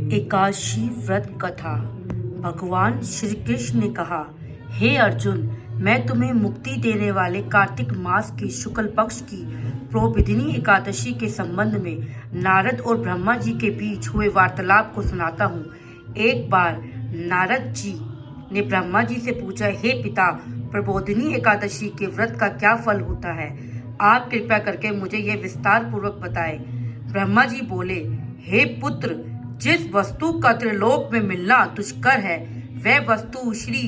एकादशी व्रत कथा। भगवान श्री कृष्ण ने कहा, हे अर्जुन, मैं तुम्हें मुक्ति देने वाले कार्तिक मास के शुक्ल पक्ष की प्रोबिधिनी एकादशी के संबंध में नारद और ब्रह्मा जी के बीच हुए वार्तालाप को सुनाता हूँ। एक बार नारद जी ने ब्रह्मा जी से पूछा, हे पिता, प्रबोधिनी एकादशी के व्रत का क्या फल होता है? आप कृपया करके मुझे यह विस्तार पूर्वक बताएं। ब्रह्मा जी बोले, हे पुत्र, जिस वस्तु का त्रिलोक में मिलना दुष्कर है, वह वस्तु श्री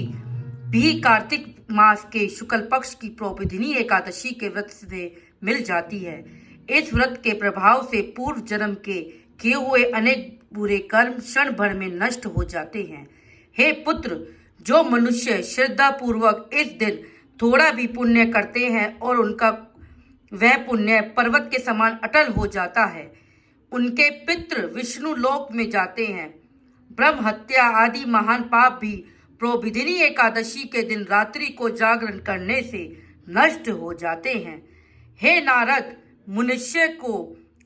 भी कार्तिक मास के शुक्ल पक्ष की प्रोबिधिनी एकादशी के व्रत से मिल जाती है। इस व्रत के प्रभाव से पूर्व जन्म के किए हुए अनेक बुरे कर्म क्षण भर में नष्ट हो जाते हैं। हे पुत्र, जो मनुष्य श्रद्धा पूर्वक इस दिन थोड़ा भी पुण्य करते हैं और उनका वह पुण्य पर्वत के समान अटल हो जाता है, उनके पितृ विष्णु लोक में जाते हैं। ब्रह्म हत्या आदि महान पाप भी प्रोबिधिनी एकादशी के दिन रात्रि को जागरण करने से नष्ट हो जाते हैं। हे नारद, मनुष्य को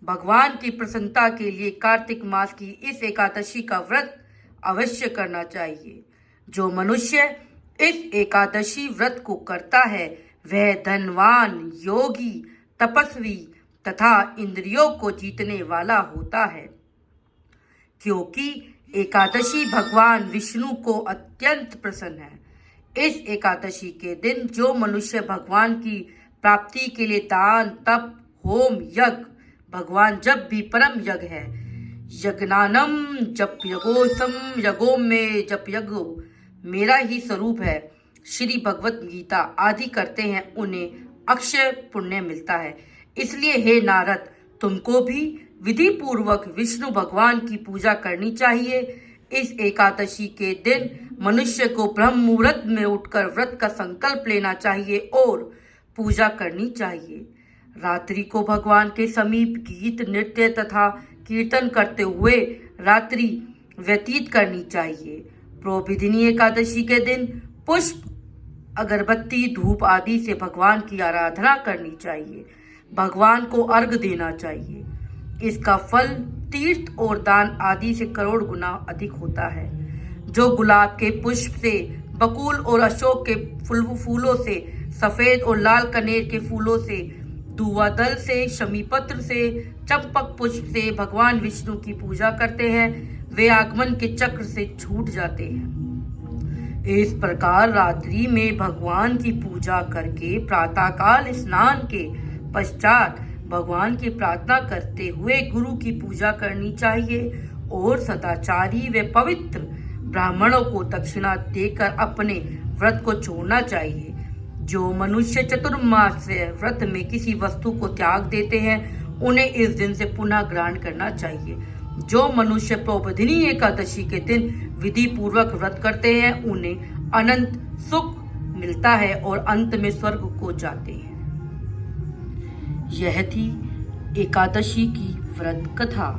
भगवान की प्रसन्नता के लिए कार्तिक मास की इस एकादशी का व्रत अवश्य करना चाहिए। जो मनुष्य इस एकादशी व्रत को करता है, वह धनवान, योगी, तपस्वी तथा इंद्रियों को जीतने वाला होता है, क्योंकि एकादशी भगवान विष्णु को अत्यंत प्रसन्न है। इस एकादशी के दिन जो मनुष्य भगवान की प्राप्ति के लिए दान, तप, होम, यज्ञ, भगवान जब भी परम यज्ञ है, यज्ञानम जप यगोसम यगो में जप यज्ञो, मेरा ही स्वरूप है, श्री भगवत गीता आदि करते हैं, उन्हें अक्षय पुण्य मिलता है। इसलिए हे नारद, तुमको भी विधि पूर्वक विष्णु भगवान की पूजा करनी चाहिए। इस एकादशी के दिन मनुष्य को ब्रह्म मुहूर्त में उठकर व्रत का संकल्प लेना चाहिए और पूजा करनी चाहिए। रात्रि को भगवान के समीप गीत, नृत्य तथा कीर्तन करते हुए रात्रि व्यतीत करनी चाहिए। प्रोबिधिनी एकादशी के दिन पुष्प, अगरबत्ती, धूप आदि से भगवान की आराधना करनी चाहिए। भगवान को अर्घ देना चाहिए। इसका फल तीर्थ और दान आदि से करोड़ गुना अधिक होता है। जो गुलाब के पुष्प से, बकुल और अशोक के फूलों से, सफेद और लाल कनेर के फूलों से, दुआ दल से, शमी पत्र से, चंपक पुष्प से भगवान विष्णु की पूजा करते हैं, वे आगमन के चक्र से छूट जाते हैं। इस प्रकार रात्रि में भगवान की पूजा करके प्रातःकाल स्नान के पश्चात भगवान की प्रार्थना करते हुए गुरु की पूजा करनी चाहिए और सदाचारी व पवित्र ब्राह्मणों को दक्षिणा देकर अपने व्रत को छोड़ना चाहिए। जो मनुष्य चतुर्मास व्रत में किसी वस्तु को त्याग देते हैं, उन्हें इस दिन से पुनः ग्रहण करना चाहिए। जो मनुष्य प्रोबिधिनी एकादशी के दिन विधि पूर्वक व्रत करते हैं, उन्हें अनंत सुख मिलता है और अंत में स्वर्ग को जाते हैं। यह थी एकादशी की व्रत कथा।